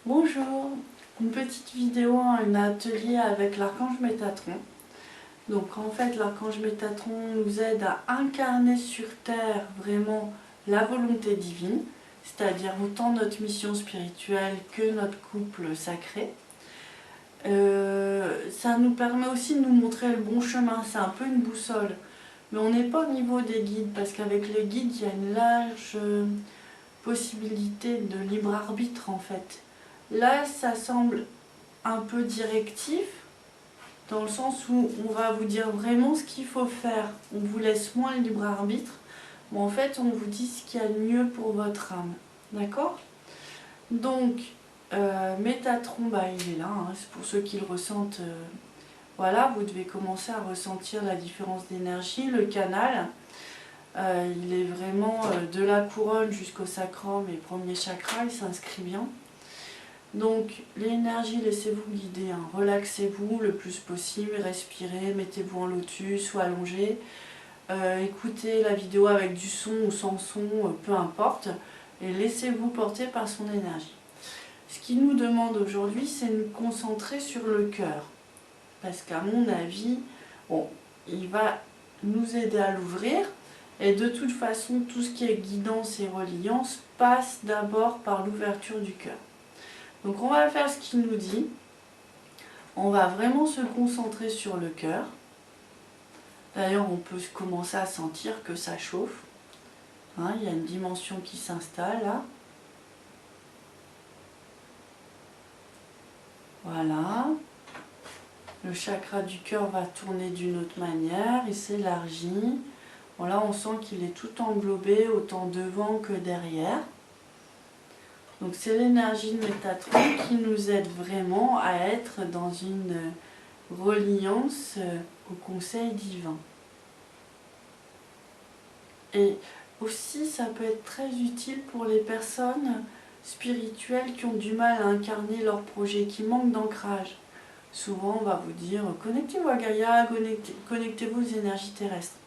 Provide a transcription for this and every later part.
Bonjour, une petite vidéo, un atelier avec l'archange Métatron. Donc en fait l'archange Métatron nous aide à incarner sur Terre vraiment la volonté divine, c'est-à-dire autant notre mission spirituelle que notre couple sacré. Ça nous permet aussi de nous montrer le bon chemin, c'est un peu une boussole. Mais on n'est pas au niveau des guides, parce qu'avec les guides, il y a une large possibilité de libre arbitre en fait. Là, ça semble un peu directif, dans le sens où on va vous dire vraiment ce qu'il faut faire. On vous laisse moins le libre arbitre, mais en fait, on vous dit ce qu'il y a de mieux pour votre âme. D'accord? Donc, Métatron, il est là, hein, c'est pour ceux qui le ressentent. Voilà, vous devez commencer à ressentir la différence d'énergie, le canal. Il est vraiment de la couronne jusqu'au sacrum et premier chakra, il s'inscrit bien. Donc l'énergie, laissez-vous guider, hein. Relaxez-vous le plus possible, respirez, mettez-vous en lotus ou allongé. Écoutez la vidéo avec du son ou sans son, peu importe, et laissez-vous porter par son énergie. Ce qu'il nous demande aujourd'hui, c'est de nous concentrer sur le cœur. Parce qu'à mon avis, bon, il va nous aider à l'ouvrir. Et de toute façon, tout ce qui est guidance et reliance passe d'abord par l'ouverture du cœur. Donc on va faire ce qu'il nous dit. On va vraiment se concentrer sur le cœur. D'ailleurs, on peut commencer à sentir que ça chauffe. Hein, il y a une dimension qui s'installe là. Voilà. Le chakra du cœur va tourner d'une autre manière. Il s'élargit. Bon, là, on sent qu'il est tout englobé, autant devant que derrière. Donc c'est l'énergie de Métatron qui nous aide vraiment à être dans une reliance au conseil divin. Et aussi ça peut être très utile pour les personnes spirituelles qui ont du mal à incarner leur projet, qui manquent d'ancrage. Souvent on va vous dire connectez-vous à Gaïa, connectez-vous aux énergies terrestres.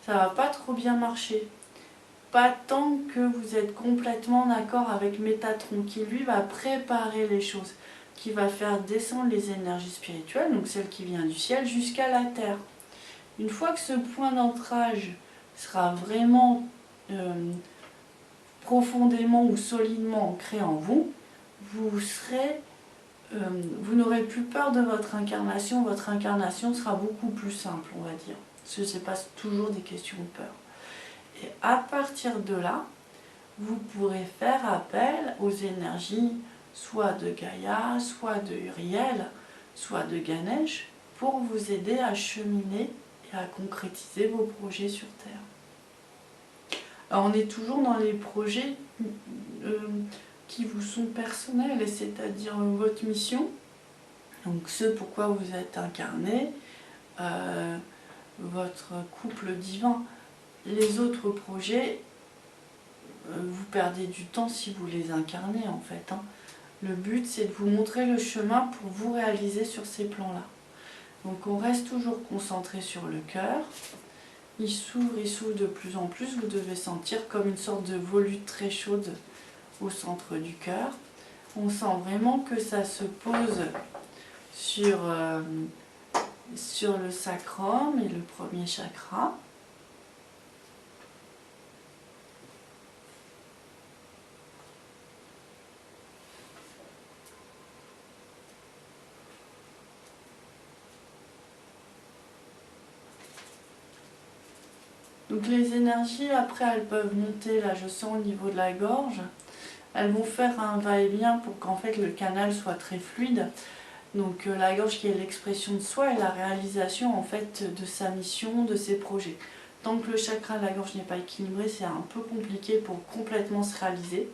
Ça va pas trop bien marcher. Pas tant que vous êtes complètement d'accord avec Métatron, qui lui va préparer les choses, qui va faire descendre les énergies spirituelles, donc celle qui vient du ciel, jusqu'à la terre. Une fois que ce point d'ancrage sera vraiment profondément ou solidement ancré en vous, vous n'aurez plus peur de votre incarnation sera beaucoup plus simple, on va dire. Parce que ce n'est pas toujours des questions de peur. Et à partir de là, vous pourrez faire appel aux énergies soit de Gaïa, soit de Uriel, soit de Ganesh, pour vous aider à cheminer et à concrétiser vos projets sur Terre. Alors on est toujours dans les projets qui vous sont personnels, c'est-à-dire votre mission, donc ce pourquoi vous êtes incarné, votre couple divin. Les autres projets, vous perdez du temps si vous les incarnez en fait. Hein. Le but c'est de vous montrer le chemin pour vous réaliser sur ces plans-là. Donc on reste toujours concentré sur le cœur. Il s'ouvre de plus en plus. Vous devez sentir comme une sorte de volute très chaude au centre du cœur. On sent vraiment que ça se pose sur le sacrum et le premier chakra. Donc les énergies, après, elles peuvent monter, là je sens au niveau de la gorge. Elles vont faire un va-et-vient pour qu'en fait le canal soit très fluide. Donc la gorge qui est l'expression de soi et la réalisation en fait de sa mission, de ses projets. Tant que le chakra de la gorge n'est pas équilibré, c'est un peu compliqué pour complètement se réaliser.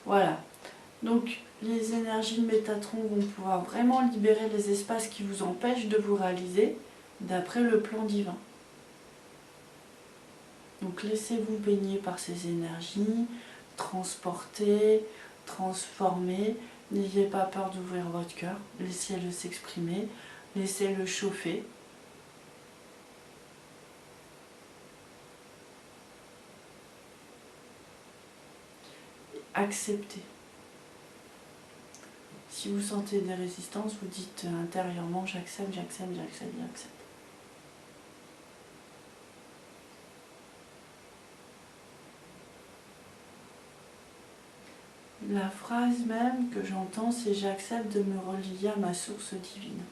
Voilà. Donc les énergies de Métatron vont pouvoir vraiment libérer les espaces qui vous empêchent de vous réaliser d'après le plan divin. Donc laissez-vous baigner par ces énergies, transporter, transformer. N'ayez pas peur d'ouvrir votre cœur, laissez-le s'exprimer, laissez-le chauffer. Acceptez. si vous sentez des résistances, vous dites intérieurement j'accepte, j'accepte, j'accepte, j'accepte. La phrase même que j'entends, c'est j'accepte de me relier à ma source divine.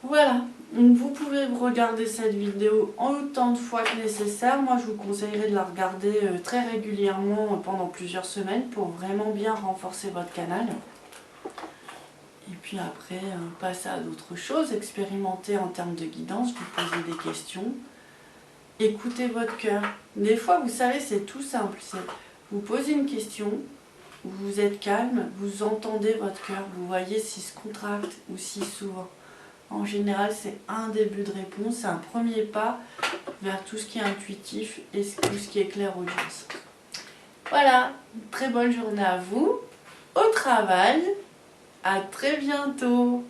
Voilà, donc vous pouvez regarder cette vidéo autant de fois que nécessaire. Moi, je vous conseillerais de la regarder très régulièrement pendant plusieurs semaines pour vraiment bien renforcer votre canal. Et puis après, passer à d'autres choses, expérimenter en termes de guidance, vous posez des questions, écoutez votre cœur. Des fois, vous savez, c'est tout simple. Vous posez une question, vous êtes calme, vous entendez votre cœur, vous voyez s'il se contracte ou s'il s'ouvre. En général, c'est un début de réponse, c'est un premier pas vers tout ce qui est intuitif et tout ce qui est clairaudience. Voilà, très bonne journée à vous, au travail, à très bientôt.